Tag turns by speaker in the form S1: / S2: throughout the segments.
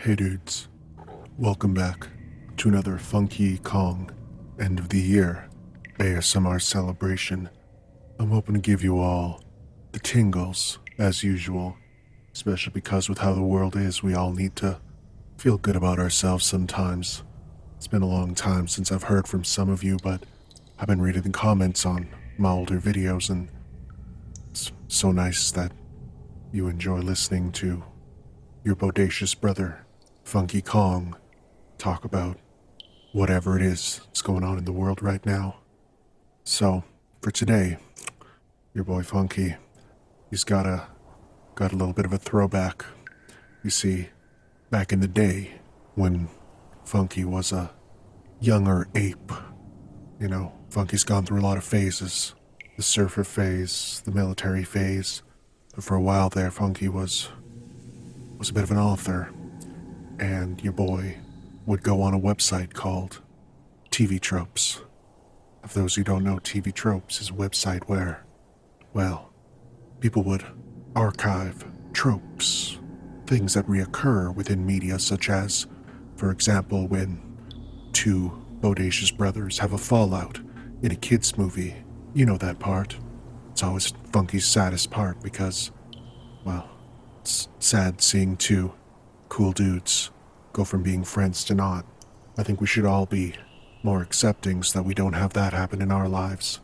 S1: Hey dudes, welcome back to another Funky Kong end of the year ASMR celebration. I'm hoping to give you all the tingles as usual, especially because with how the world is, we all need to feel good about ourselves sometimes. It's been a long time since I've heard from some of you, but I've been reading the comments on my older videos, and it's so nice that you enjoy listening to your bodacious brother, Funky Kong, talk about whatever it is that's going on in the world right now. So, for today, your boy Funky, he's got a little bit of a throwback. You see, back in the day, when Funky was a younger ape, Funky's gone through a lot of phases. The surfer phase, the military phase. But for a while there, Funky was a bit of an author, and your boy would go on a website called TV Tropes. For those who don't know, TV Tropes is a website where, people would archive tropes, things that reoccur within media, such as, for example, when two bodacious brothers have a fallout in a kid's movie. You know that part. It's always Funky's saddest part because, it's sad seeing two cool dudes go from being friends to not. I think we should all be more accepting so that we don't have that happen in our lives.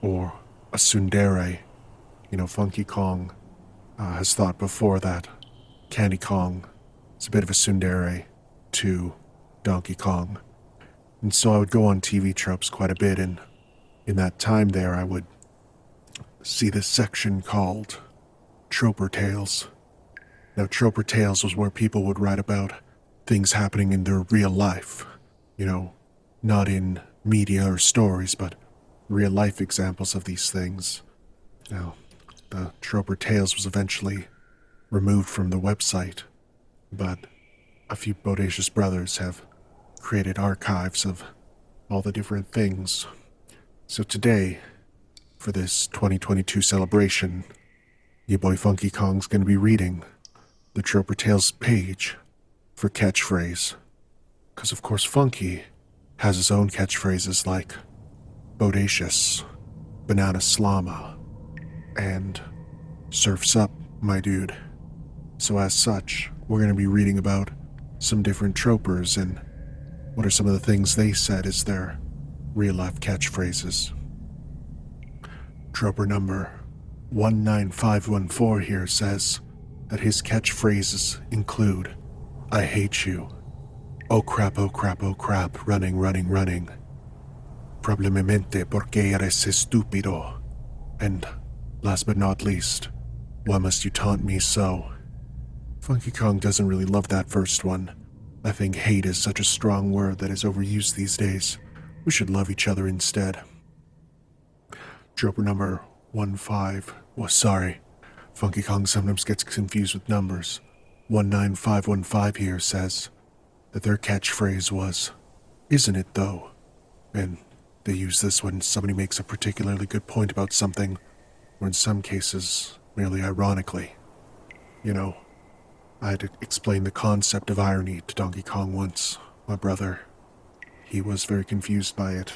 S1: Or a tsundere. Funky Kong has thought before that Candy Kong is a bit of a tsundere to Donkey Kong. And so I would go on TV Tropes quite a bit, and in that time there I would see this section called TroperTales. Now, TroperTales was where people would write about things happening in their real life. Not in media or stories, but real life examples of these things. Now, the TroperTales was eventually removed from the website, but a few bodacious brothers have created archives of all the different things. So today, for this 2022 celebration, your boy Funky Kong's gonna be reading the TroperTales page for Catchphrase. Because of course Funky has his own catchphrases like bodacious, banana slama, and surf's up, my dude. So as such, we're gonna be reading about some different tropers and what are some of the things they said as their real-life catchphrases. Troper number 19514 here says that his catchphrases include, I hate you, oh crap, running, probablemente porque eres estúpido, and last but not least, why must you taunt me so? Funky Kong doesn't really love that first one. I think hate is such a strong word that is overused these days. We should love each other instead. Troper number 15. Funky Kong sometimes gets confused with numbers. 19515 here says that their catchphrase was, isn't it though? And they use this when somebody makes a particularly good point about something, or in some cases, merely ironically. I had to explain the concept of irony to Donkey Kong once, my brother. He was very confused by it.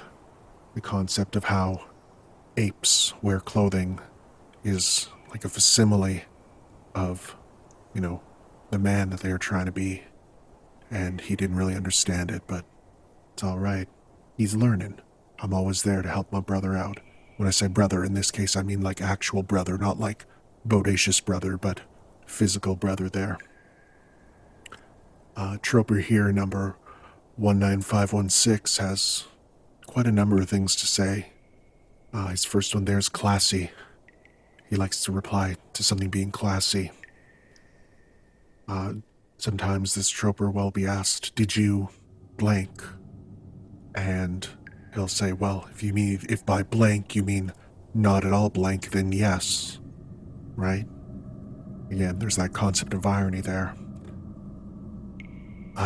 S1: The concept of how apes wear clothing is like a facsimile of, the man that they are trying to be. And he didn't really understand it, but it's alright. He's learning. I'm always there to help my brother out. When I say brother, in this case, I mean like actual brother, not like bodacious brother, but physical brother there. Troper here, number 19516, has quite a number of things to say. His first one there is classy. He likes to reply to something being classy. Sometimes this troper will be asked, did you blank? And he'll say, well, if by blank you mean not at all blank, then yes. Right? Again, there's that concept of irony there.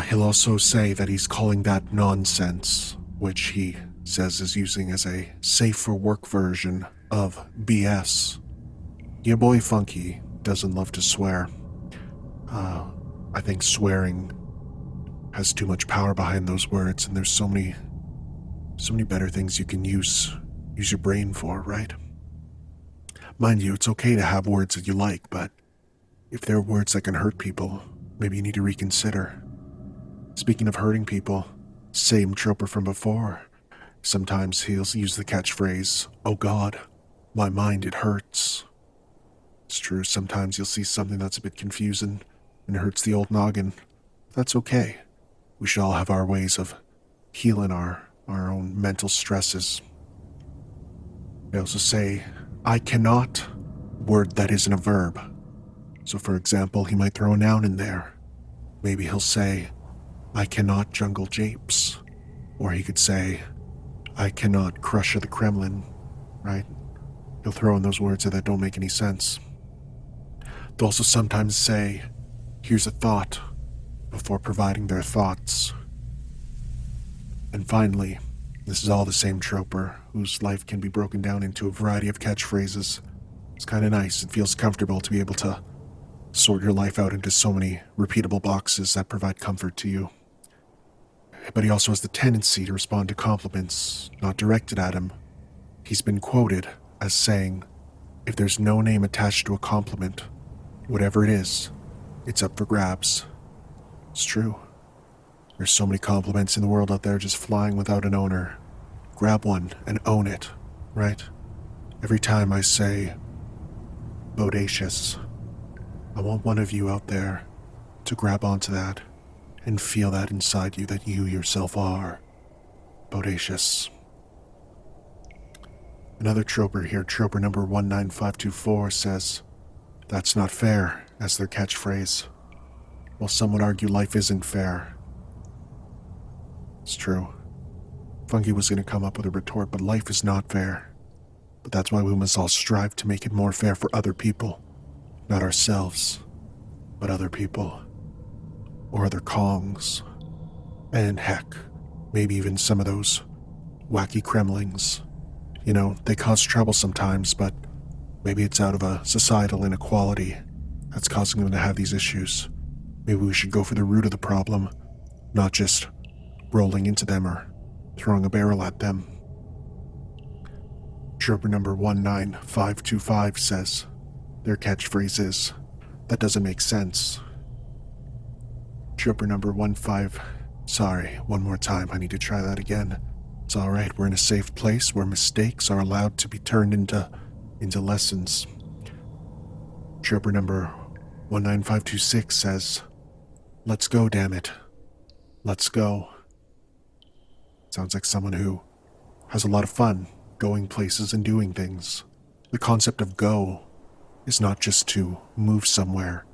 S1: He'll also say that he's calling that nonsense, which he says is using as a safe for work version of BS. Your boy Funky doesn't love to swear. I think swearing has too much power behind those words, and there's so many better things you can use your brain for, right? Mind you, it's okay to have words that you like, but if there are words that can hurt people, maybe you need to reconsider. Speaking of hurting people, same troper from before. Sometimes he'll use the catchphrase, "Oh God, my mind, it hurts." It's true, sometimes you'll see something that's a bit confusing and hurts the old noggin. That's okay. We should all have our ways of healing our own mental stresses. They also say, "I cannot," word that isn't a verb. So for example, he might throw a noun in there. Maybe he'll say, "I cannot jungle japes." Or he could say, "I cannot crush the Kremlin," right? He'll throw in those words that don't make any sense. They'll also sometimes say, "Here's a thought," before providing their thoughts. And finally, this is all the same troper, whose life can be broken down into a variety of catchphrases. It's kind of nice. It feels comfortable to be able to sort your life out into so many repeatable boxes that provide comfort to you. But he also has the tendency to respond to compliments not directed at him. He's been quoted as saying, "If there's no name attached to a compliment, whatever it is, it's up for grabs." It's true. There's so many compliments in the world out there just flying without an owner. Grab one and own it, right? Every time I say, "bodacious," I want one of you out there to grab onto that and feel that inside you, that you yourself are bodacious. Another troper here, troper number 19524, says, "That's not fair," as their catchphrase. Well, some would argue life isn't fair. It's true. Funky was going to come up with a retort, but life is not fair. But that's why we must all strive to make it more fair for other people. Not ourselves, but other people. Or other Kongs. And heck, maybe even some of those wacky Kremlings. You know, they cause trouble sometimes, but maybe it's out of a societal inequality that's causing them to have these issues. Maybe we should go for the root of the problem, not just rolling into them or throwing a barrel at them. Troper number 19525 says, their catchphrase is, "That doesn't make sense." Troper number 15... Sorry, one more time, I need to try that again. It's alright, we're in a safe place where mistakes are allowed to be turned into lessons. Troper number 19526 says, "Let's go, damn it. Let's go." Sounds like someone who has a lot of fun going places and doing things. The concept of go is not just to move somewhere,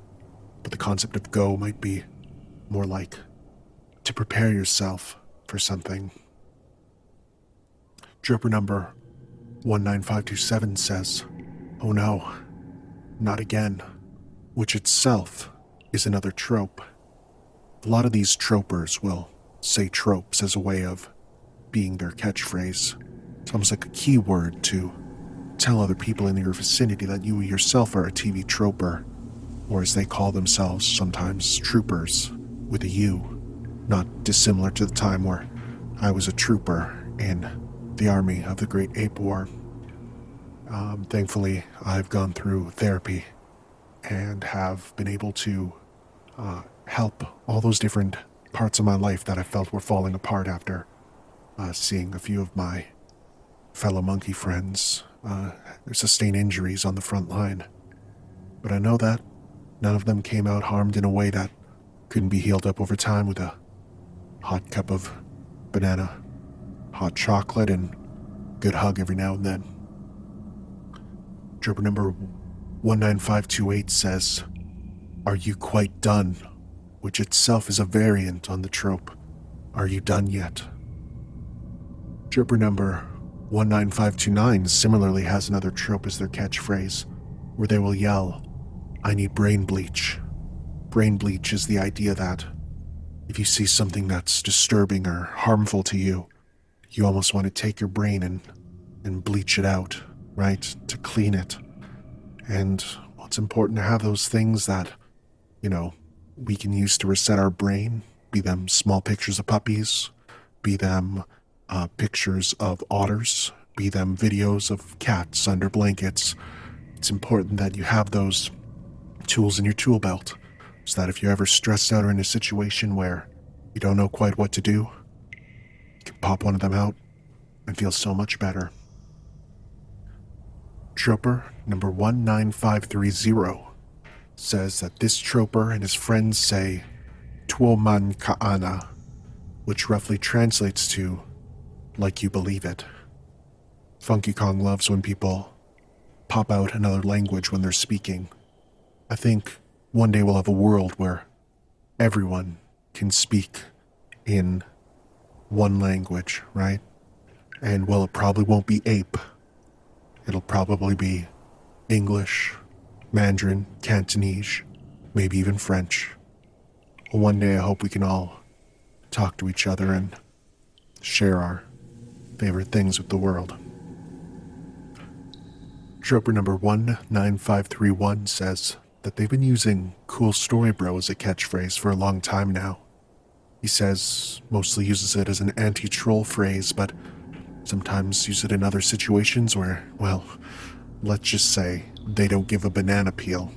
S1: but the concept of go might be more like to prepare yourself for something. Trooper number 19527 says, "Oh no, not again," which itself is another trope. A lot of these tropers will say tropes as a way of being their catchphrase. It's almost like a keyword to tell other people in your vicinity that you yourself are a TV troper, or as they call themselves sometimes, troopers, with a U, not dissimilar to the time where I was a trooper in the army of the Great Ape War. Thankfully, I've gone through therapy and have been able to help all those different parts of my life that I felt were falling apart after seeing a few of my fellow monkey friends sustain injuries on the front line. But I know that none of them came out harmed in a way that couldn't be healed up over time with a hot cup of banana, hot chocolate, and good hug every now and then. Trooper number 19528 says, "Are you quite done?" which itself is a variant on the trope, "Are you done yet?" Trooper number 19529 similarly has another trope as their catchphrase, where they will yell, "I need brain bleach." Brain bleach is the idea that if you see something that's disturbing or harmful to you, you almost want to take your brain and bleach it out, right? To clean it. And well, it's important to have those things that, we can use to reset our brain, be them small pictures of puppies, be them pictures of otters, be them videos of cats under blankets. It's important that you have those tools in your tool belt, so that if you're ever stressed out or in a situation where you don't know quite what to do, you can pop one of them out and feel so much better. Troper number 19530 says that this troper and his friends say Tuoman Ka'ana, which roughly translates to like you believe it. Funky Kong loves when people pop out another language when they're speaking. I think one day we'll have a world where everyone can speak in one language, right? And well, it probably won't be ape. It'll probably be English, Mandarin, Cantonese, maybe even French. Well, one day I hope we can all talk to each other and share our favorite things with the world. Troper number 19531 says that they've been using Cool Story Bro as a catchphrase for a long time now. He says mostly uses it as an anti-troll phrase, but sometimes use it in other situations where, well, let's just say they don't give a banana peel,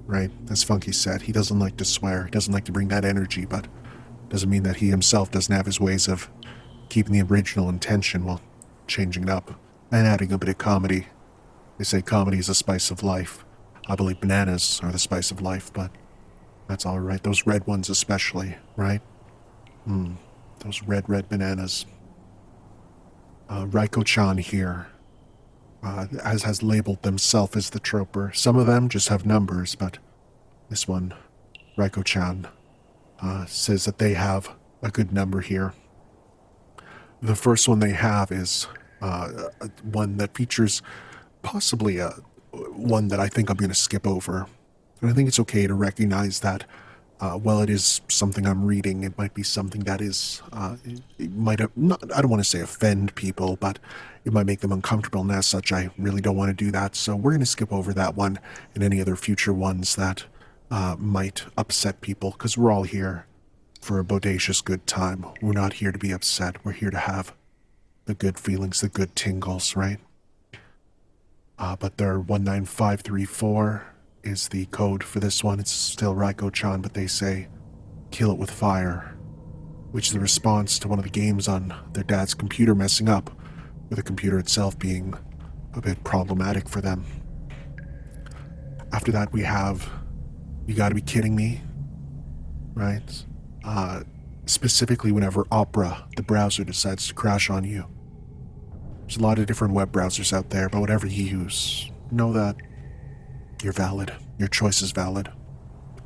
S1: right? As Funky said, he doesn't like to swear, he doesn't like to bring that energy, but doesn't mean that he himself doesn't have his ways of keeping the original intention while changing it up and adding a bit of comedy. They say comedy is a spice of life. I believe bananas are the spice of life, but that's all right. Those red ones especially, right? Those red bananas. Raiko-chan here, as has labeled themselves as the troper. Some of them just have numbers, but this one, Raiko-chan, says that they have a good number here. The first one they have is one that features possibly one that I think I'm going to skip over. And I think it's okay to recognize that while it is something I'm reading, it might be something that is, it might have, not, I don't want to say offend people, but it might make them uncomfortable, and as such, I really don't want to do that. So we're going to skip over that one and any other future ones that might upset people, because we're all here for a bodacious good time. We're not here to be upset. We're here to have the good feelings, the good tingles, right? But their 19534 is the code for this one. It's still Raiko-chan, but they say, kill it with fire, which is the response to one of the games on their dad's computer messing up, with the computer itself being a bit problematic for them. After that we have, you gotta be kidding me, right? Specifically whenever Opera, the browser, decides to crash on you. There's a lot of different web browsers out there, but whatever you use, know that you're valid. Your choice is valid.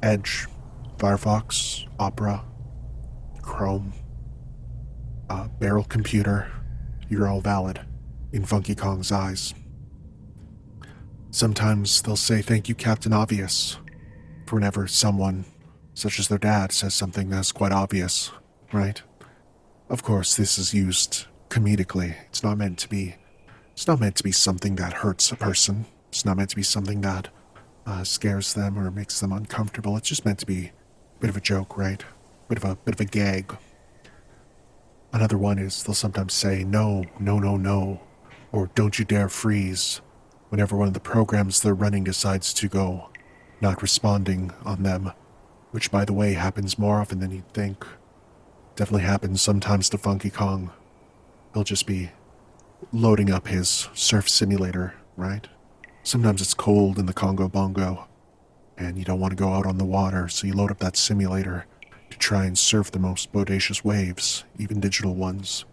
S1: Edge, Firefox, Opera, Chrome, Barrel Computer, you're all valid in Funky Kong's eyes. Sometimes they'll say thank you, Captain Obvious, for whenever someone, such as their dad, says something that's quite obvious, right? Of course, this is used comedically. It's not meant to be something that hurts a person. It's not meant to be something that scares them or makes them uncomfortable. It's just meant to be a bit of a joke, right? Bit of a gag. Another one is they'll sometimes say no, or don't you dare freeze, whenever one of the programs they're running decides to go not responding on them, which, by the way, happens more often than you'd think. Definitely happens sometimes to Funky Kong. He'll just be loading up his surf simulator, right? Sometimes it's cold in the Congo Bongo, and you don't want to go out on the water, so you load up that simulator to try and surf the most bodacious waves, even digital ones.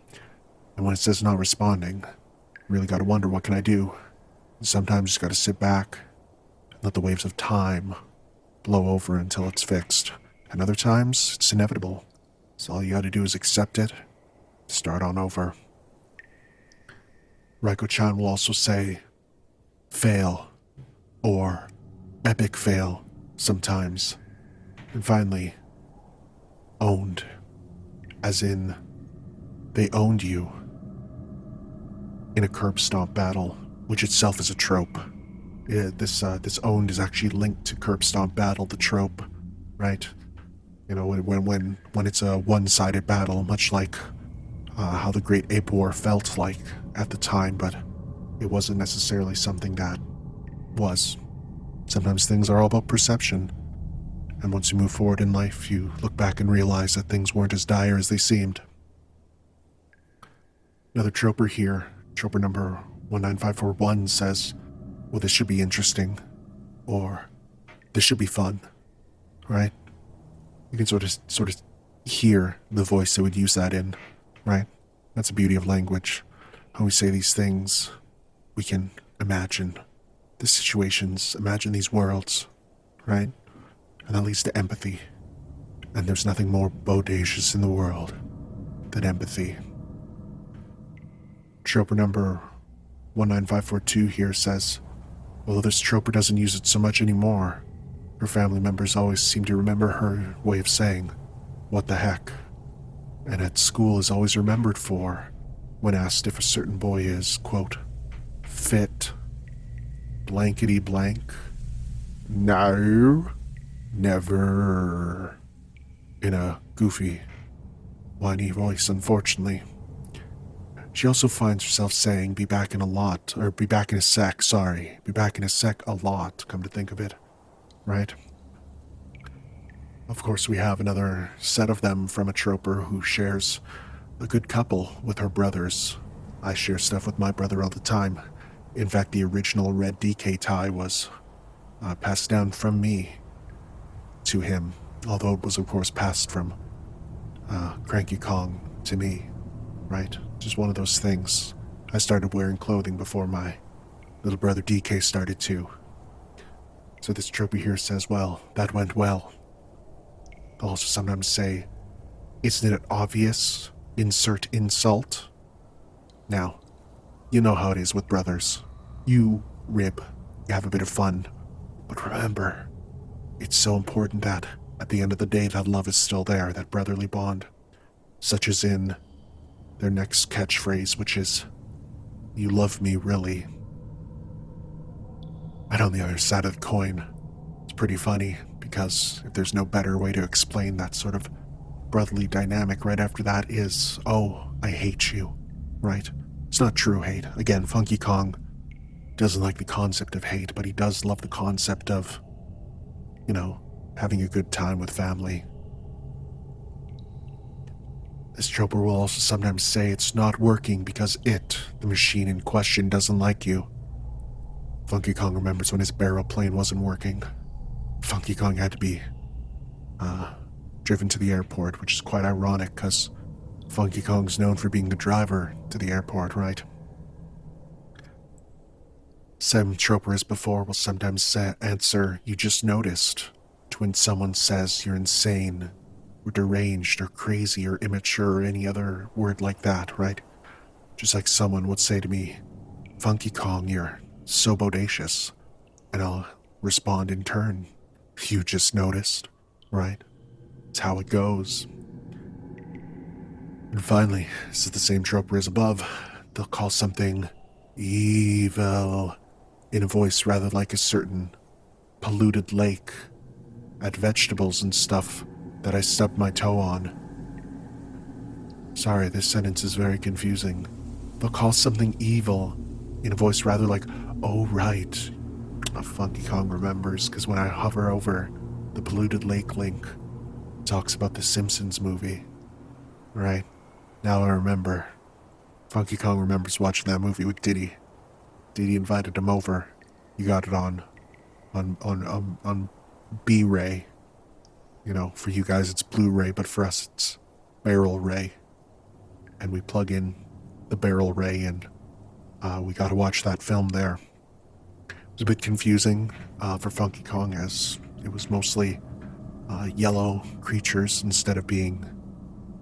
S1: And when it says not responding, you really gotta wonder, what can I do? And sometimes you just gotta sit back and let the waves of time blow over until it's fixed. And other times, it's inevitable. So all you gotta do is accept it, start on over. Raiko-chan will also say fail, or epic fail sometimes. And finally, owned, as in they owned you in a curb stomp battle, which itself is a trope. This owned is actually linked to curb stomp battle, the trope, right? You know, when it's a one-sided battle, much like how the Great Ape War felt like at the time, but it wasn't necessarily something that was. Sometimes things are all about perception, and once you move forward in life, you look back and realize that things weren't as dire as they seemed. Another troper here, troper number 19541, says, well, this should be interesting, or this should be fun, right? You can sort of hear the voice that would use that in, right? That's the beauty of language. When we say these things, we can imagine the situations, imagine these worlds, right? And that leads to empathy. And there's nothing more bodacious in the world than empathy. Troper number 19542 here says, although this troper doesn't use it so much anymore, her family members always seem to remember her way of saying, what the heck? And at school is always remembered for when asked if a certain boy is, quote, fit, blankety blank. No, never. In a goofy, whiny voice, unfortunately. She also finds herself saying, be back in a lot, or be back in a sec, sorry. Be back in a sec a lot, come to think of it. Right? Of course, we have another set of them from a troper who shares a good couple with her brothers. I share stuff with my brother all the time. In fact, the original red DK tie was passed down from me to him, although it was, of course, passed from Cranky Kong to me, right? Just one of those things. I started wearing clothing before my little brother DK started too. So this trope here says, well, that went well. They'll also sometimes say, isn't it obvious? Insert insult. Now, you know how it is with brothers. You rib, you have a bit of fun. But remember, it's so important that, at the end of the day, that love is still there, that brotherly bond. Such as in their next catchphrase, which is, you love me, really. And on the other side of the coin, it's pretty funny, because if there's no better way to explain that sort of brotherly dynamic right after that is, oh, I hate you, right? It's not true hate. Again, Funky Kong doesn't like the concept of hate, but he does love the concept of, you know, having a good time with family. This troper will also sometimes say it's not working because it, the machine in question, doesn't like you. Funky Kong remembers when his barrel plane wasn't working. Funky Kong had to be driven to the airport, which is quite ironic because Funky Kong's known for being the driver to the airport, right? Same troper as before will sometimes answer, you just noticed, to when someone says you're insane, or deranged, or crazy, or immature, or any other word like that, right? Just like someone would say to me, Funky Kong, you're so bodacious. And I'll respond in turn, you just noticed, right? It's how it goes. And finally, this is the same troper as above. They'll call something evil in a voice rather like a certain polluted lake at vegetables and stuff that I stubbed my toe on. Sorry, this sentence is very confusing. They'll call something evil in a voice rather like, oh right. A Funky Kong remembers, because when I hover over the polluted lake link, it talks about the Simpsons movie. Right, now I remember. Funky Kong remembers watching that movie with Diddy. Diddy invited him over. He got it on B-Ray. You know, for you guys it's Blu-ray, but for us it's Barrel Ray. And we plug in the Barrel Ray and we got to watch that film there. It was a bit confusing for Funky Kong as it was mostly yellow creatures instead of being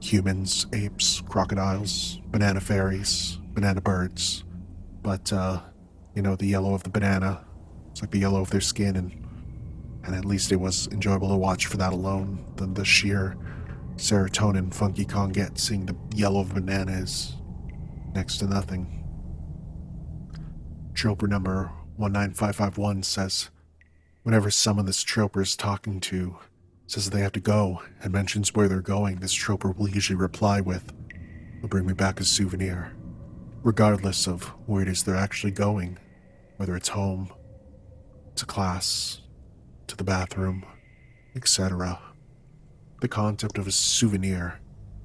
S1: humans, apes, crocodiles, banana fairies, banana birds. But, you know, the yellow of the banana, it's like the yellow of their skin, and at least it was enjoyable to watch for that alone. The sheer serotonin Funky Kong gets seeing the yellow of a banana is next to nothing. Troper number 19551 says, whenever someone this troper is talking to Says they have to go and mentions where they're going. This troper will usually reply with, "They'll bring me back a souvenir," regardless of where it is they're actually going, whether it's home, to class, to the bathroom, etc. The concept of a souvenir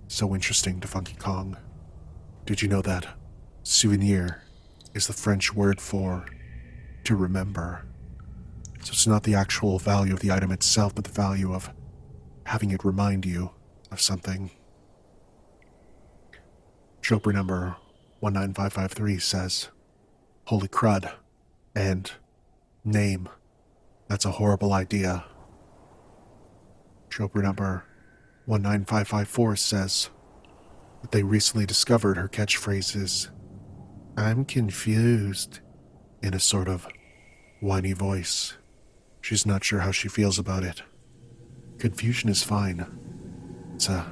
S1: is so interesting to Funky Kong. Did you know that souvenir is the French word for to remember? So it's not the actual value of the item itself, but the value of having it remind you of something. Troper number 19553 says, "Holy crud," and "Name. That's a horrible idea." Troper number 19554 says that they recently discovered her catchphrase is, "I'm confused," in a sort of whiny voice. She's not sure how she feels about it. Confusion is fine. It's a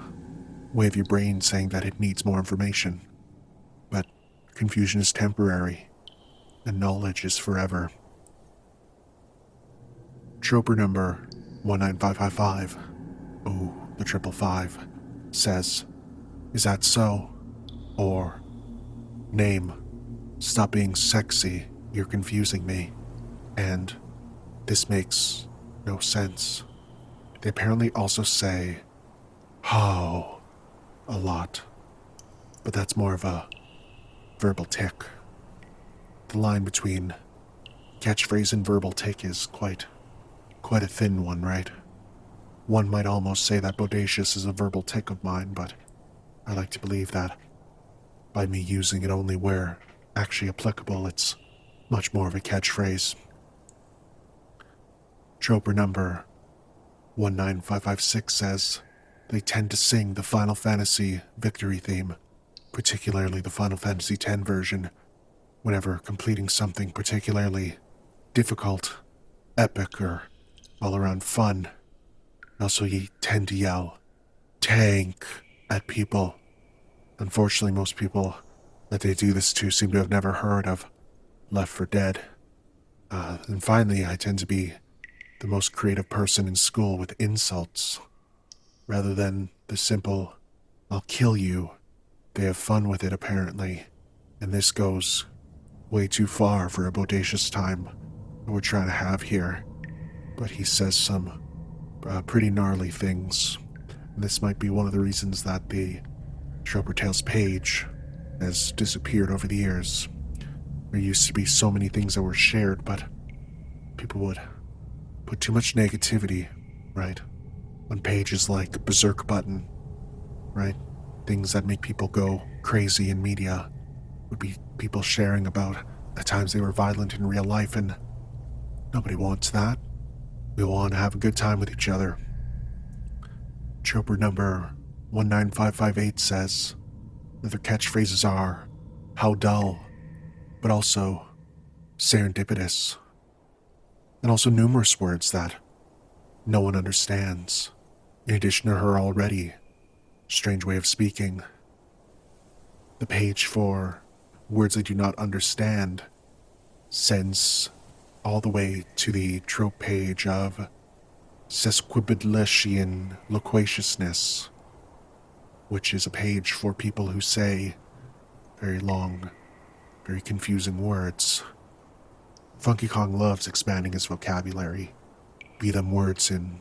S1: way of your brain saying that it needs more information. But confusion is temporary, and knowledge is forever. Troper number 19555, the 555, says, "Is that so?" Or, "Name. Stop being sexy, you're confusing me." And, "This makes no sense." They apparently also say, "How," a lot, but that's more of a verbal tick. The line between catchphrase and verbal tick is quite a thin one, right? One might almost say that bodacious is a verbal tick of mine, but I like to believe that by me using it only where actually applicable, it's much more of a catchphrase. Troper number 19556 says they tend to sing the Final Fantasy victory theme, particularly the Final Fantasy X version, whenever completing something particularly difficult, epic, or all-around fun. Also, you tend to yell, "Tank," at people. Unfortunately, most people that they do this to seem to have never heard of Left 4 Dead. And finally, I tend to be the most creative person in school with insults. Rather than the simple, "I'll kill you," they have fun with it apparently. And this goes way too far for a bodacious time that we're trying to have here. But he says some pretty gnarly things. And this might be one of the reasons that the TroperTales page has disappeared over the years. There used to be so many things that were shared, but people would put too much negativity, right? On pages like Berserk Button, right? Things that make people go crazy in media would be people sharing about the times they were violent in real life, and nobody wants that. We want to have a good time with each other. Troper number 19558 says that their catchphrases are, "How dull," but also serendipitous. And also numerous words that no one understands, in addition to her already strange way of speaking. The page for words I do not understand sends all the way to the trope page of sesquipedalian loquaciousness, which is a page for people who say very long, very confusing words. Funky Kong loves expanding his vocabulary, be them words in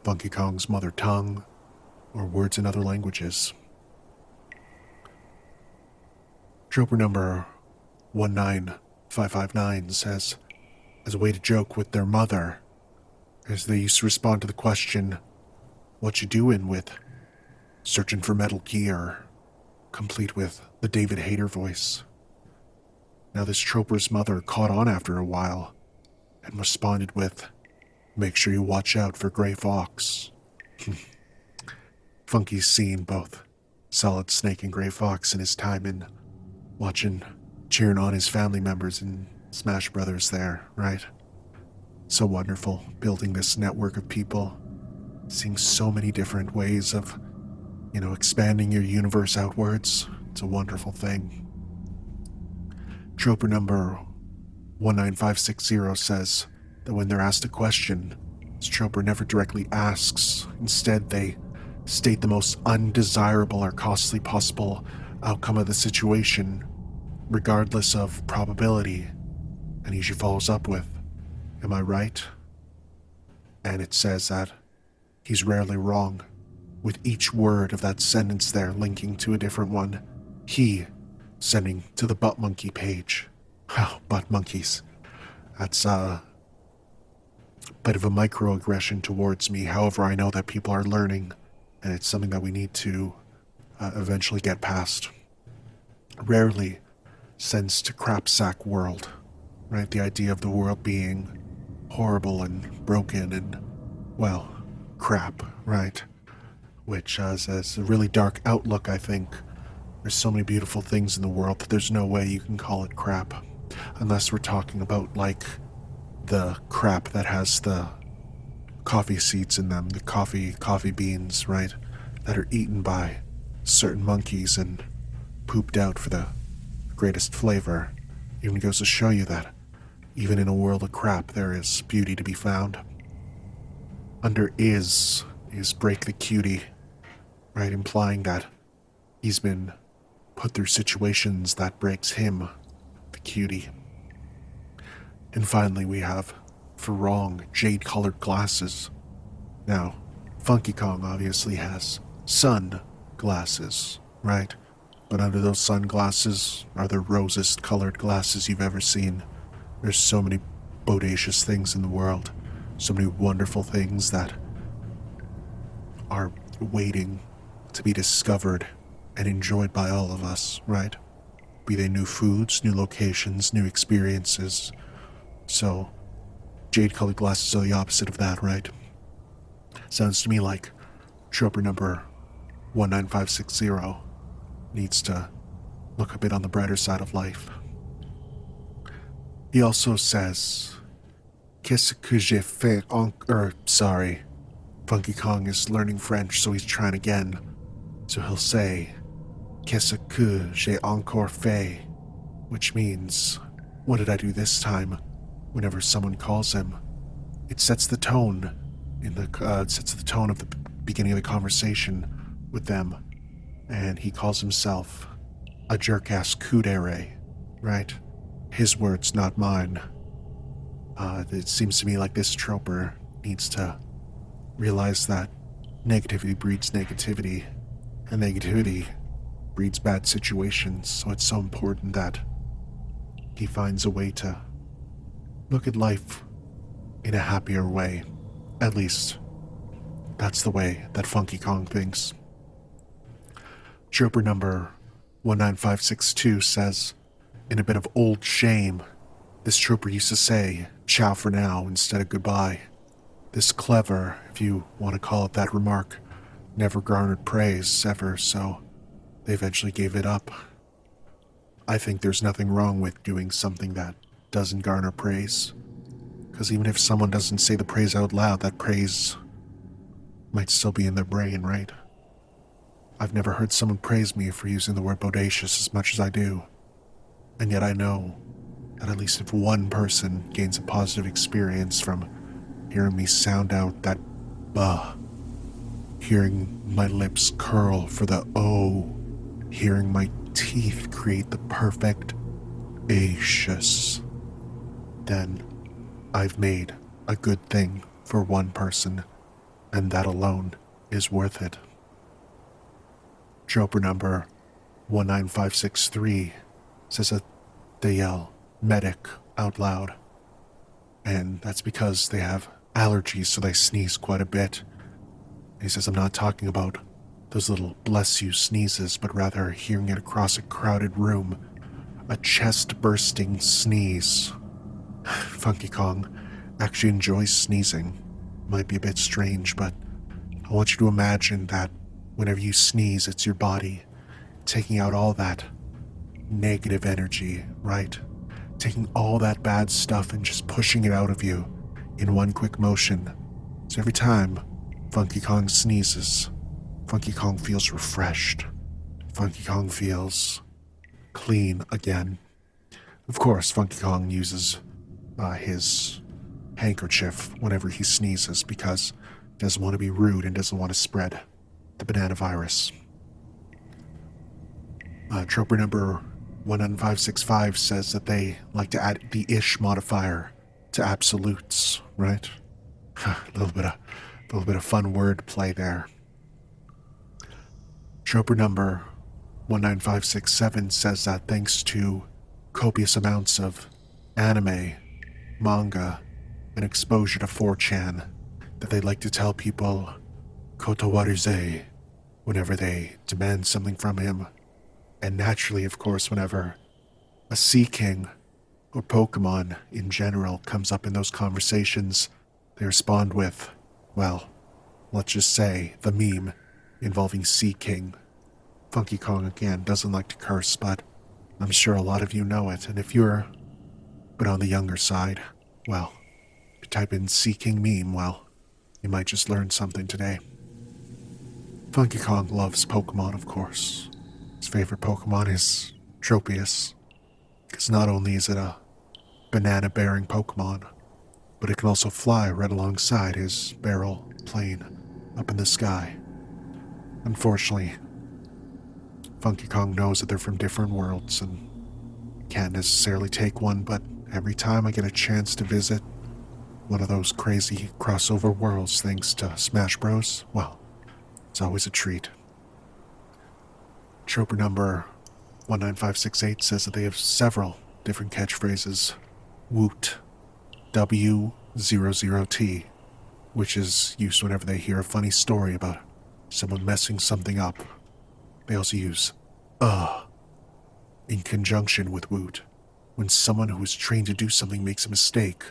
S1: Funky Kong's mother tongue or words in other languages. Troper number 19559 says, as a way to joke with their mother, as they used to respond to the question, "What you doing?" with "Searching for Metal Gear," complete with the David Hayter voice. Now this troper's mother caught on after a while and responded with, "Make sure you watch out for Gray Fox." Funky's seen both Solid Snake and Gray Fox in his time in cheering on his family members in Smash Brothers there, right? So wonderful, building this network of people, seeing so many different ways of, expanding your universe outwards. It's a wonderful thing. Troper number 19560 says that when they're asked a question, This Troper never directly asks. Instead, they state the most undesirable or costly possible outcome of the situation, regardless of probability. And he usually follows up with, "Am I right?" And it says that he's rarely wrong, with each word of that sentence there linking to a different one. He sending to the butt monkey page. Wow, butt monkeys. That's a bit of a microaggression towards me. However, I know that people are learning, and it's something that we need to eventually get past. Rarely sends to crapsack world, right? The idea of the world being horrible and broken and, well, crap, right? Which has a really dark outlook, I think. There's so many beautiful things in the world that there's no way you can call it crap. Unless we're talking about, like, the crap that has the coffee seeds in them, the coffee beans, right? That are eaten by certain monkeys and pooped out for the greatest flavor. Even goes to show you that even in a world of crap, there is beauty to be found. Under is break the cutie, right? Implying that he's been put through situations that breaks him, the cutie. And finally we have, for wrong, jade-colored glasses. Now, Funky Kong obviously has sunglasses, right? But under those sunglasses are the rosest-colored glasses you've ever seen. There's so many bodacious things in the world, so many wonderful things that are waiting to be discovered and enjoyed by all of us, right? Be they new foods, new locations, new experiences. So, jade-colored glasses are the opposite of that, right? Sounds to me like Troper number 19560 needs to look a bit on the brighter side of life. He also says, "Qu'est-ce que j'ai fait sorry. Funky Kong is learning French, so he's trying again. So he'll say, "Qu'est-ce que j'ai encore fait?" Which means, "What did I do this time?" Whenever someone calls him, it sets the tone of the beginning of the conversation with them, and he calls himself a jerk-ass kudere, right? His words, not mine. It seems to me like this Troper needs to realize that negativity breeds negativity, and negativity breeds bad situations, so it's so important that he finds a way to look at life in a happier way. At least, that's the way that Funky Kong thinks. Troper number 19562 says, in a bit of old shame, this Troper used to say, "Ciao for now," instead of goodbye. This clever, if you want to call it that remark, never garnered praise ever, so they eventually gave it up. I think there's nothing wrong with doing something that doesn't garner praise, because even if someone doesn't say the praise out loud, that praise might still be in their brain, right? I've never heard someone praise me for using the word bodacious as much as I do, and yet I know that at least if one person gains a positive experience from hearing me sound out that buh, hearing my lips curl for the O, hearing my teeth create the perfect acious, then I've made a good thing for one person, and that alone is worth it. Troper number 19563 says that they yell medic out loud, and that's because they have allergies, so they sneeze quite a bit. He says, I'm not talking about those little bless you sneezes, but rather hearing it across a crowded room, a chest-bursting sneeze. Funky Kong actually enjoys sneezing. Might be a bit strange, but I want you to imagine that whenever you sneeze, it's your body taking out all that negative energy, right? Taking all that bad stuff and just pushing it out of you in one quick motion. So every time Funky Kong sneezes, Funky Kong feels refreshed. Funky Kong feels clean again. Of course, Funky Kong uses his handkerchief whenever he sneezes because he doesn't want to be rude and doesn't want to spread the banana virus. Troper number 19565 says that they like to add the ish modifier to absolutes, right? A little bit of fun word play there. Troper number 19567 says that thanks to copious amounts of anime, manga, and exposure to 4chan, that they like to tell people kotowaruze whenever they demand something from him. And naturally, of course, whenever a Sea King or Pokemon in general comes up in those conversations, they respond with, well, let's just say the meme involving Sea King. Funky Kong, again, doesn't like to curse, but I'm sure a lot of you know it. And if you're but on the younger side, well, if you type in Sea King meme, well, you might just learn something today. Funky Kong loves Pokemon, of course. His favorite Pokemon is Tropius, because not only is it a banana-bearing Pokemon, but it can also fly right alongside his barrel plane up in the sky. Unfortunately, Funky Kong knows that they're from different worlds and can't necessarily take one, but every time I get a chance to visit one of those crazy crossover worlds thanks to Smash Bros, well, it's always a treat. Troper number 19568 says that they have several different catchphrases. Woot, W00T, which is used whenever they hear a funny story about someone messing something up. They also use in conjunction with woot, when someone who is trained to do something makes a mistake.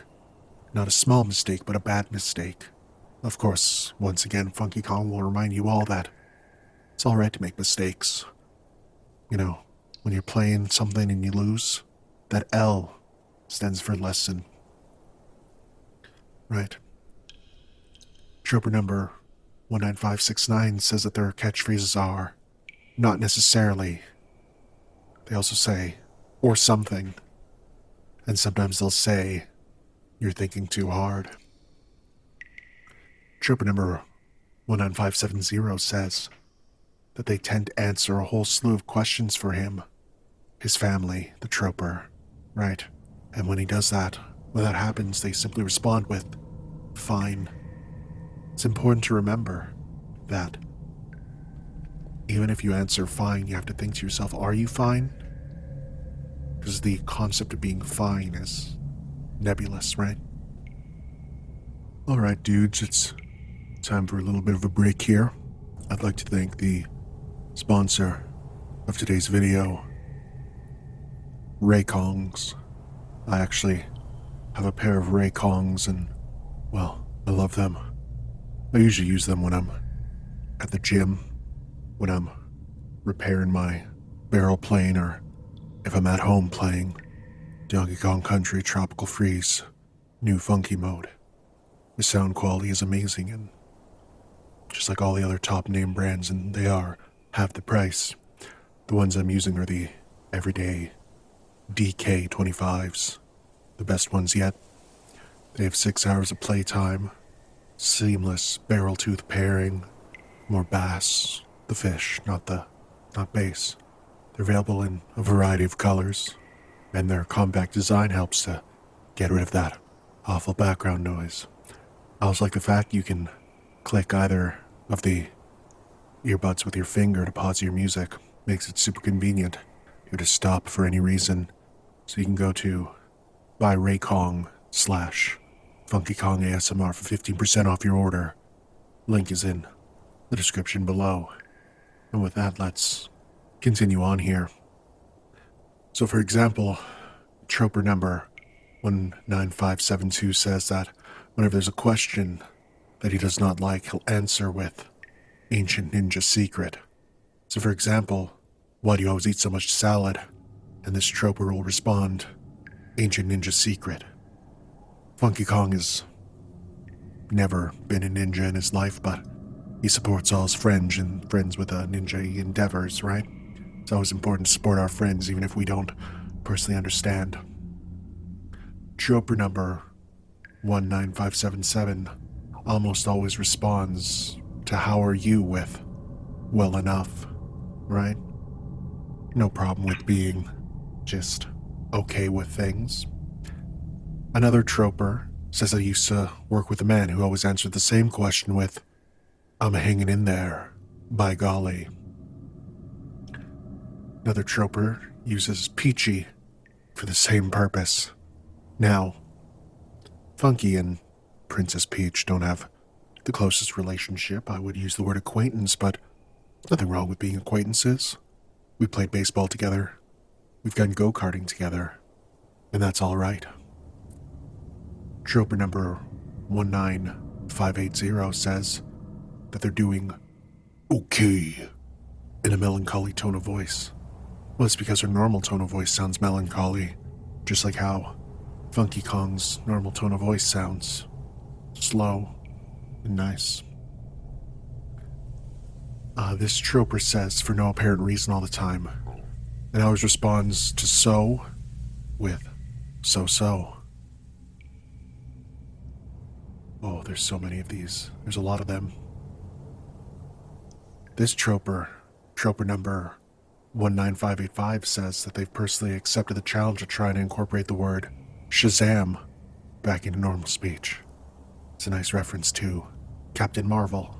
S1: Not a small mistake, but a bad mistake. Of course, once again, Funky Kong will remind you all that it's alright to make mistakes. You know, when you're playing something and you lose, that L stands for lesson. Right. Troper number 19569 says that their catchphrases are not necessarily. They also say, or something. And sometimes they'll say, you're thinking too hard. Troper number 19570 says that they tend to answer a whole slew of questions for him, his family, the Troper, right? And when he does that, when that happens, they simply respond with, fine. It's important to remember that even if you answer fine, you have to think to yourself, are you fine? Because the concept of being fine is nebulous, right? Alright, dudes, it's time for a little bit of a break here. I'd like to thank the sponsor of today's video, Raykongs. I actually have a pair of Raykongs and, well, I love them. I usually use them when I'm at the gym, when I'm repairing my barrel plane, or if I'm at home playing Donkey Kong Country Tropical Freeze new funky mode. The sound quality is amazing, and just like all the other top name brands, and they are half the price. The ones I'm using are the everyday DK25s, the best ones yet. They have 6 hours of playtime, seamless barrel tooth pairing, more bass, the fish, not bass. They're available in a variety of colors, and their compact design helps to get rid of that awful background noise. I also like the fact you can click either of the earbuds with your finger to pause your music. Makes it super convenient. You were to stop for any reason, so you can go to buyraykong/Funky Kong ASMR for 15% off your order. Link is in the description below. And with that, let's continue on here. So for example, Troper number 19572 says that whenever there's a question that he does not like, he'll answer with Ancient Ninja Secret. So for example, why do you always eat so much salad? And this Troper will respond, Ancient Ninja Secret. Funky Kong has never been a ninja in his life, but he supports all his friends and friends with ninja endeavors, right? It's always important to support our friends, even if we don't personally understand. Troper number 19577 almost always responds to how are you with well enough, right? No problem with being just okay with things. Another troper says I used to work with a man who always answered the same question with, I'm hanging in there, by golly. Another troper uses peachy for the same purpose. Now, Funky and Princess Peach don't have the closest relationship. I would use the word acquaintance, but nothing wrong with being acquaintances. We played baseball together. We've gone go-karting together. And that's all right. Troper number 19580 says that they're doing okay in a melancholy tone of voice. Well, it's because her normal tone of voice sounds melancholy, just like how Funky Kong's normal tone of voice sounds. Slow and nice. This troper says, for no apparent reason all the time, and always responds to so with so. Oh, there's so many of these. There's a lot of them. This troper number 19585 says that they've personally accepted the challenge of trying to incorporate the word Shazam back into normal speech. It's a nice reference to Captain Marvel,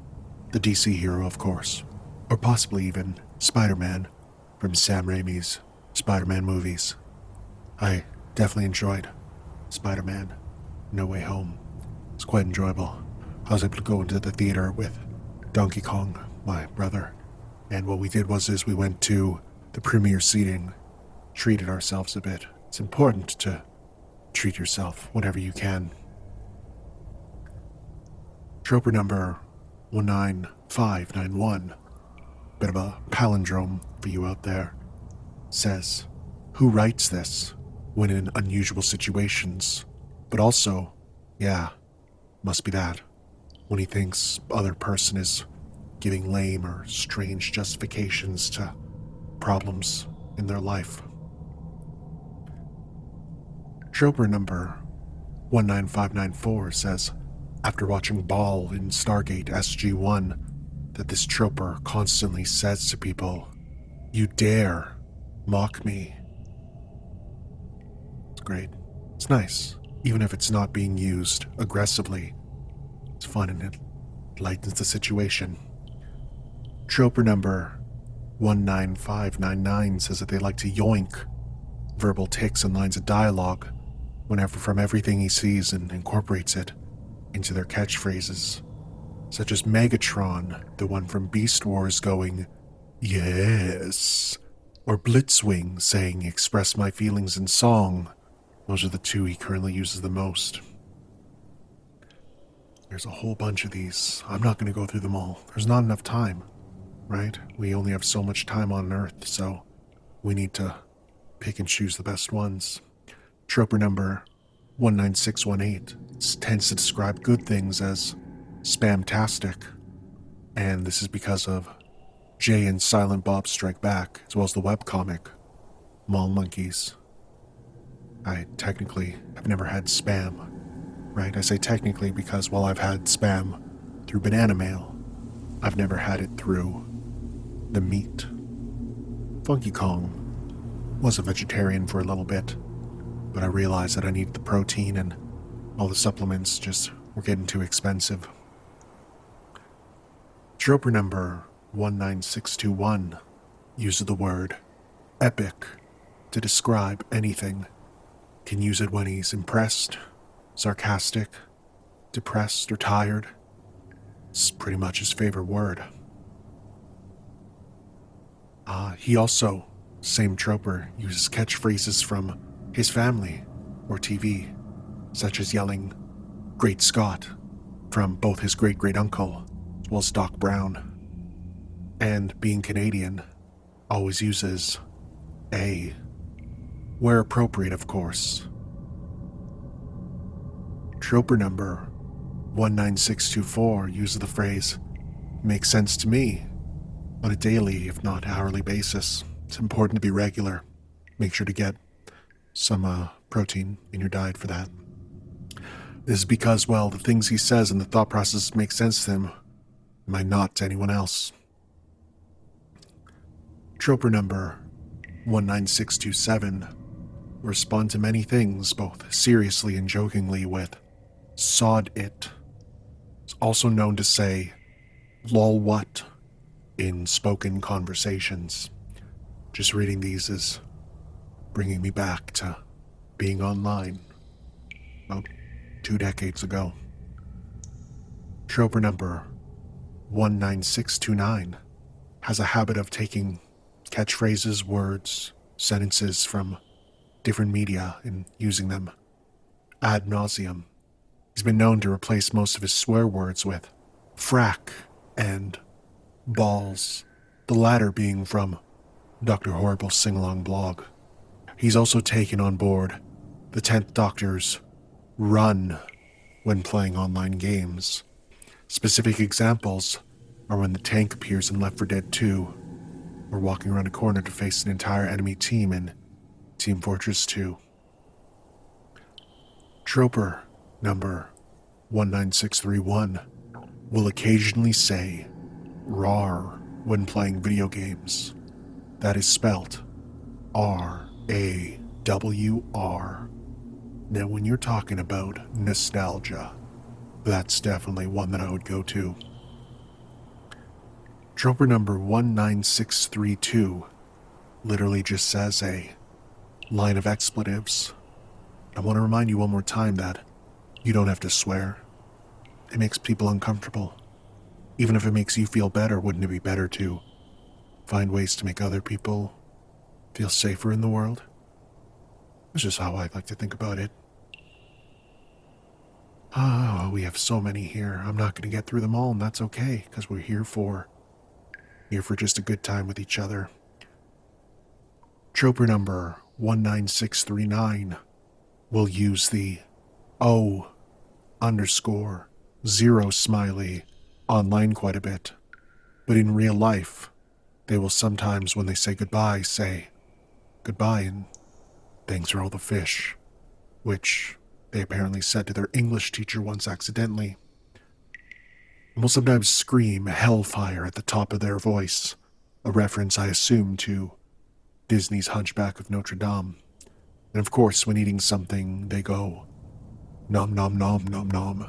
S1: the DC hero, of course, or possibly even Spider-Man from Sam Raimi's Spider-Man movies. I definitely enjoyed Spider-Man No Way Home. It's quite enjoyable. I was able to go into the theater with Donkey Kong, my brother, and what we did was we went to the premiere seating, treated ourselves a bit. It's important to treat yourself whenever you can. Troper number 19591, bit of a palindrome for you out there, says, who writes this when in unusual situations, but also, yeah, must be that, when he thinks other person is giving lame or strange justifications to problems in their life. Troper number 19594 says, after watching Ball in Stargate SG-1, that this troper constantly says to people, you dare mock me. It's great. It's nice. Even if it's not being used aggressively, it's fun and it lightens the situation. Troper number 19599 says that they like to yoink verbal tics and lines of dialogue whenever from everything he sees and incorporates it into their catchphrases, such as Megatron, the one from Beast Wars going, yes, or Blitzwing saying, express my feelings in song. Those are the two he currently uses the most. There's a whole bunch of these. I'm not going to go through them all. There's not enough time, right? We only have so much time on Earth, so we need to pick and choose the best ones. Troper number 19618 tends to describe good things as spamtastic, and this is because of Jay and Silent Bob Strike Back, as well as the webcomic Mall Monkeys. I technically have never had spam, right? I say technically because while I've had spam through banana mail, I've never had it through the meat. Funky Kong was a vegetarian for a little bit, but I realized that I needed the protein and all the supplements just were getting too expensive. Troper number 19621 uses the word epic to describe anything. Can use it when he's impressed, sarcastic, depressed, or tired. It's pretty much his favorite word. He also, same troper, uses catchphrases from his family or TV, such as yelling, Great Scott, from both his great-great-uncle as well as Doc Brown. And being Canadian, always uses A, where appropriate, of course. Troper number 19624 uses the phrase, makes sense to me, on a daily, if not hourly basis. It's important to be regular. Make sure to get some protein in your diet for that. This is because, well, the things he says and the thought process make sense to him, it might not to anyone else. Troper number 19627 will respond to many things, both seriously and jokingly, with "sod it." It's also known to say "lol what" in spoken conversations. Just reading these is bringing me back to being online about 2 decades ago. Troper number 19629 has a habit of taking catchphrases, words, sentences from different media and using them ad nauseum. He's been known to replace most of his swear words with frack and balls, the latter being from Dr. Horrible's sing-along blog. He's also taken on board the 10th Doctor's run when playing online games. Specific examples are when the tank appears in Left 4 Dead 2, or walking around a corner to face an entire enemy team in Team Fortress 2. Troper number 19631 will occasionally say "rar" when playing video games. That is spelt R-A-W-R. Now, when you're talking about nostalgia, that's definitely one that I would go to. Troper number 19632 literally just says a line of expletives. I want to remind you one more time that you don't have to swear. It makes people uncomfortable. Even if it makes you feel better, wouldn't it be better to find ways to make other people feel safer in the world? That's just how I like to think about it. Oh, we have so many here. I'm not going to get through them all, and that's okay, because we're here for just a good time with each other. Troper number 19639 will use the O_0 smiley online quite a bit, but in real life, they will sometimes, when they say goodbye, say goodbye and thanks for all the fish, which they apparently said to their English teacher once accidentally. And will sometimes scream hellfire at the top of their voice, a reference, I assume, to Disney's Hunchback of Notre Dame. And of course, when eating something, they go nom nom nom nom nom,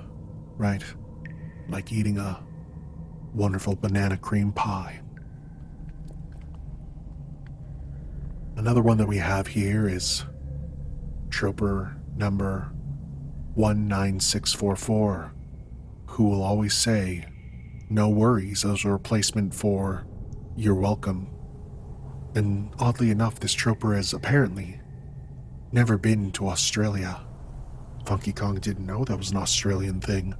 S1: right? Like eating a wonderful banana cream pie. Another one that we have here is Troper number 19644, who will always say, "No worries," as a replacement for "you're welcome." And oddly enough, this Troper has apparently never been to Australia. Funky Kong didn't know that was an Australian thing.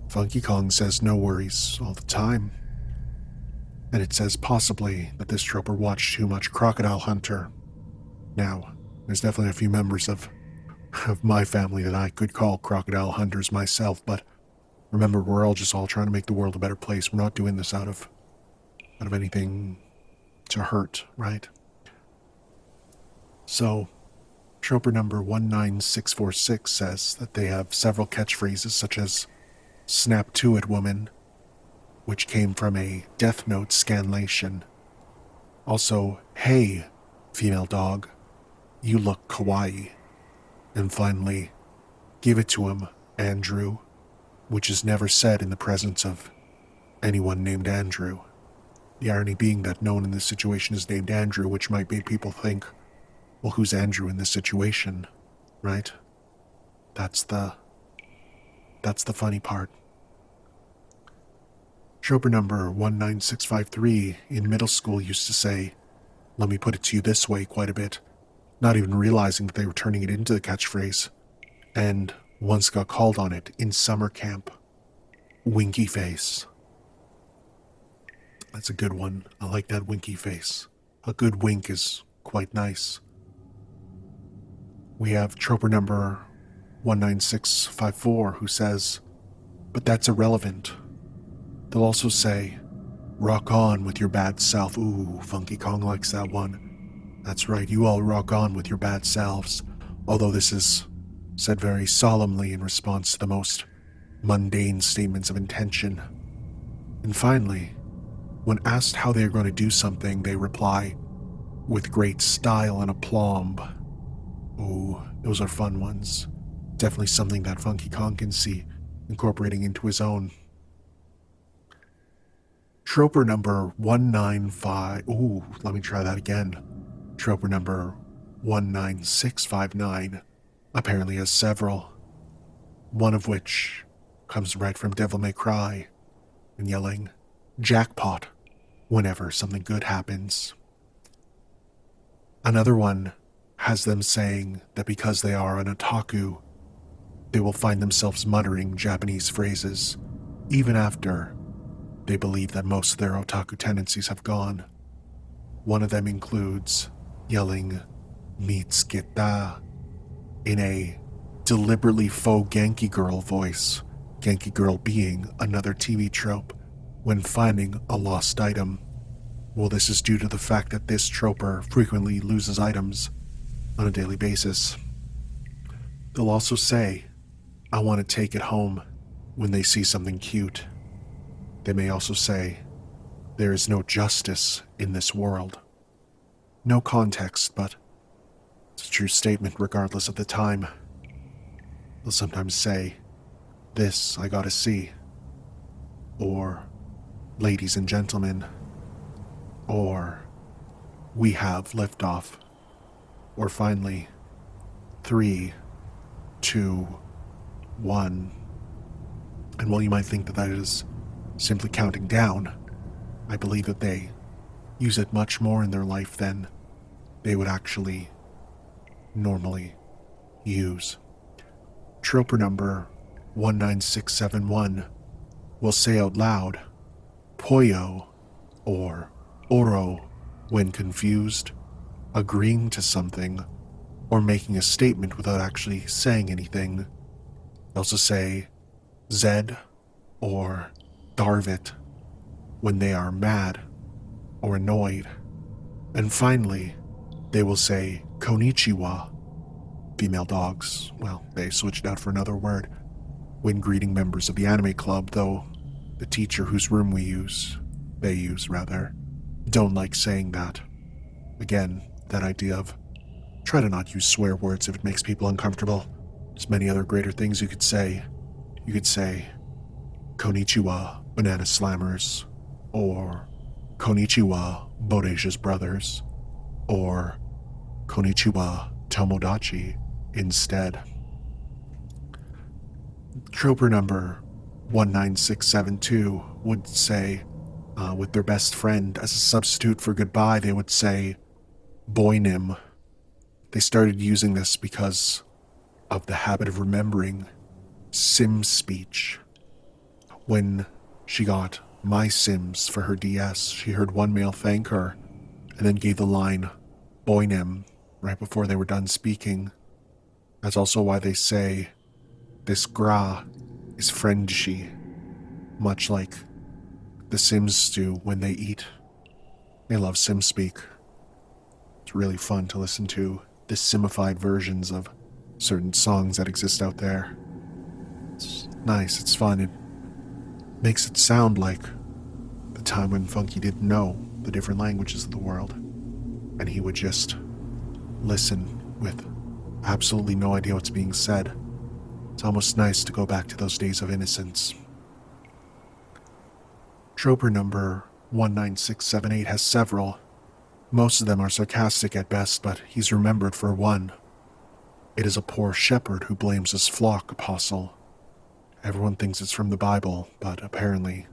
S1: Funky Kong says "no worries" all the time. And it says possibly that this Troper watched too much Crocodile Hunter. Now, there's definitely a few members of my family that I could call crocodile hunters myself, but remember, we're all trying to make the world a better place. We're not doing this out of anything to hurt, right? So, Troper number 19646 says that they have several catchphrases such as "snap to it, woman," which came from a Death Note scanlation. Also, "hey, female dog, you look kawaii." And finally, "give it to him, Andrew," which is never said in the presence of anyone named Andrew. The irony being that no one in this situation is named Andrew, which might make people think, well, who's Andrew in this situation, right? That's the funny part. Troper number 19653 in middle school used to say, "let me put it to you this way," quite a bit, not even realizing that they were turning it into the catchphrase, and once got called on it in summer camp. "Winky face." That's a good one. I like that winky face. A good wink is quite nice. We have Troper number 19654 who says, "but that's irrelevant." They'll also say, "rock on with your bad self." Ooh, Funky Kong likes that one. That's right, you all rock on with your bad selves. Although this is said very solemnly in response to the most mundane statements of intention. And finally, when asked how they are going to do something, they reply, with great style and aplomb. Ooh, those are fun ones. Definitely something that Funky Kong can see incorporating into his own. Troper number 195. Ooh, let me try that again. Troper number 19659 apparently has several. One of which comes right from Devil May Cry and yelling, "Jackpot," whenever something good happens. Another one has them saying that because they are an otaku, they will find themselves muttering Japanese phrases, even after they believe that most of their otaku tendencies have gone. One of them includes yelling, "Mitsketa," in a deliberately faux Genki Girl voice, Genki Girl being another TV trope when finding a lost item. Well, this is due to the fact that this troper frequently loses items on a daily basis. They'll also say, "I want to take it home," when they see something cute. They may also say, "There is no justice in this world." No context, but it's a true statement regardless of the time. They'll sometimes say, "This I gotta see," or "Ladies and gentlemen," or "We have liftoff," or finally, 3, 2, 1. And while you might think that that is simply counting down, I believe that they use it much more in their life than they would actually normally use. Troper number 19671 will say out loud, "Poyo," or "Oro," when confused, agreeing to something, or making a statement without actually saying anything. They also say "Zed" or "Darvit" when they are mad or annoyed. And finally, they will say "Konnichiwa." Female dogs, well, they switched out for another word when greeting members of the anime club, though the teacher whose room they use, don't like saying that. Again, that idea of try to not use swear words if it makes people uncomfortable. There's many other greater things you could say. You could say, "Konnichiwa, Banana Slammers," or "Konnichiwa, Bodacious Brothers," or "Konnichiwa, Tomodachi," instead. Troper number 19672 would say, with their best friend as a substitute for goodbye, they would say "Boynim." They started using this because of the habit of remembering Sim speech. When she got My Sims for her DS, she heard one male thank her and then gave the line "Boynim" right before they were done speaking. That's also why they say this gra is friendshi, much like the Sims do when they eat. They love Sim speak. It's really fun to listen to the simified versions of certain songs that exist out there. It's nice, it's fun, it makes it sound like the time when Funky didn't know the different languages of the world, and he would just listen with absolutely no idea what's being said. It's almost nice to go back to those days of innocence. Troper number 19678 has several. Most of them are sarcastic at best, but he's remembered for one. It is a poor shepherd who blames his flock, apostle. Everyone thinks it's from the Bible, but apparently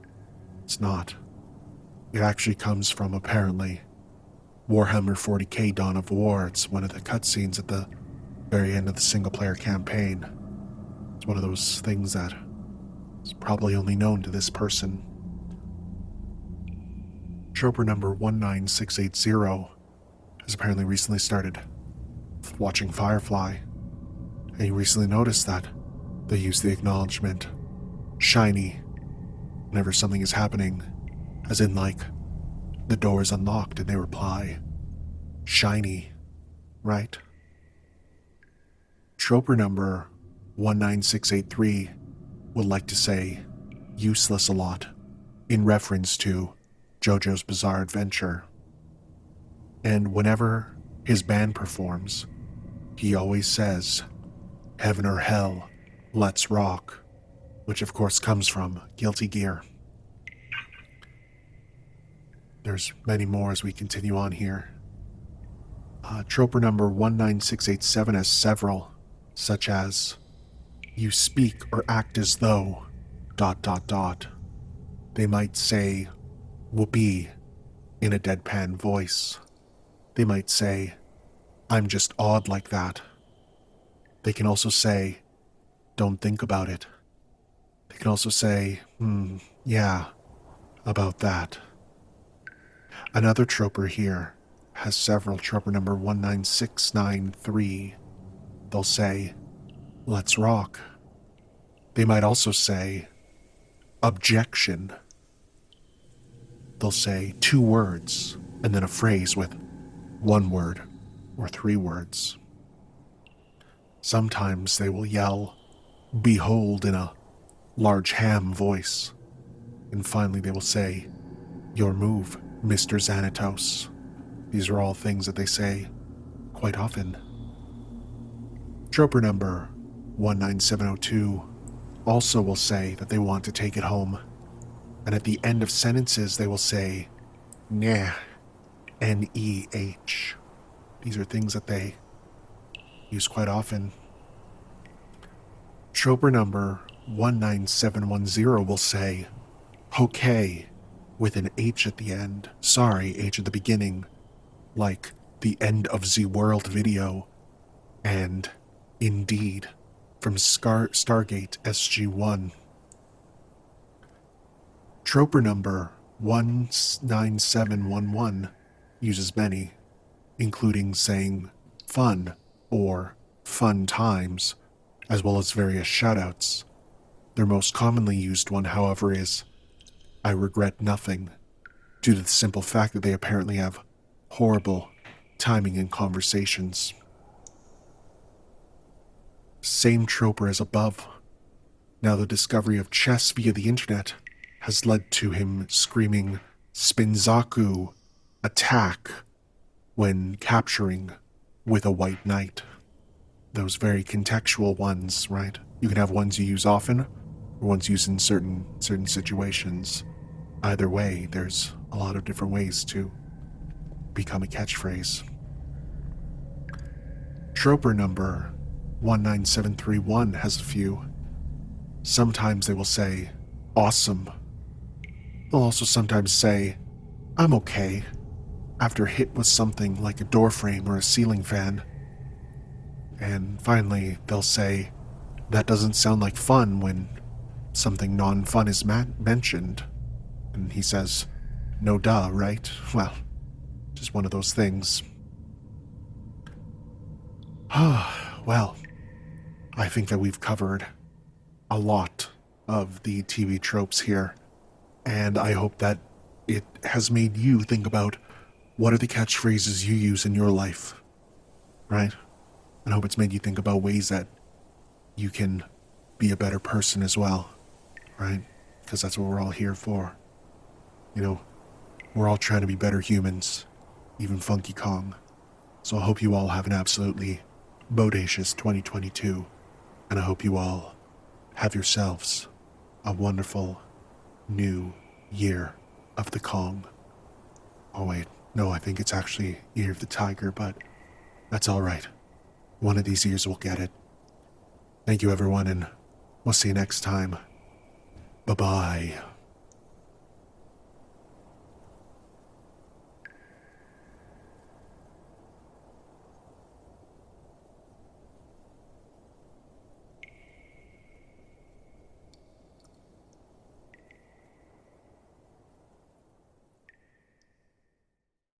S1: it's not. It actually comes from, apparently, Warhammer 40k Dawn of War. It's one of the cutscenes at the very end of the single-player campaign. It's one of those things that is probably only known to this person. Troper number 19680 has apparently recently started watching Firefly, and he recently noticed that they use the acknowledgement "shiny" whenever something is happening, as in like, the door is unlocked and they reply, "Shiny," right? Troper number 19683 would like to say useless a lot in reference to JoJo's Bizarre Adventure. And whenever his band performs, he always says, "Heaven or hell, let's rock," which of course comes from Guilty Gear. There's many more as we continue on here. Troper number 19687 has several, such as, "You speak or act as though, ... They might say, "Whoopee," in a deadpan voice. They might say, "I'm just odd like that." They can also say, "Don't think about it." They can also say, yeah, about that." Another troper here has several. Troper number 19693. They'll say, "Let's rock." They might also say, "Objection." They'll say 2 words and then a phrase with 1 word or 3 words. Sometimes they will yell, "Behold," in a large ham voice. And finally they will say, "Your move, Mr. Xanatos." These are all things that they say quite often. Troper number 19702 also will say that they want to take it home. And at the end of sentences they will say, "Nah," N-E-H. These are things that they use quite often. Troper number 19710 will say, "Okay," with an H at the end. Sorry, H at the beginning. Like the end of the world video. And indeed, from Stargate SG-1. Troper number 19711 uses many, including saying "fun" or "fun times," as well as various shoutouts. Their most commonly used one, however, is "I regret nothing," due to the simple fact that they apparently have horrible timing in conversations. Same troper as above. Now the discovery of chess via the internet has led to him screaming "Spinzaku, attack," when capturing with a white knight. Those very contextual ones, right? You can have ones you use often, or ones used in certain situations. Either way, there's a lot of different ways to become a catchphrase. Troper number 19731 has a few. Sometimes they will say, "Awesome." They'll also sometimes say, "I'm okay," after hit with something like a door frame or a ceiling fan. And finally, they'll say, "That doesn't sound like fun," when something non-fun is mentioned. And he says, "No duh, right? Well, just one of those things." Well, I think that we've covered a lot of the TV tropes here, and I hope that it has made you think about what are the catchphrases you use in your life, right? And I hope it's made you think about ways that you can be a better person as well, right? Because that's what we're all here for. You know, we're all trying to be better humans, even Funky Kong. So I hope you all have an absolutely bodacious 2022, and I hope you all have yourselves a wonderful new year of the Kong. Oh wait, no, I think it's actually Year of the Tiger, but that's alright. One of these years we'll get it. Thank you everyone, and we'll see you next time. Bye-bye.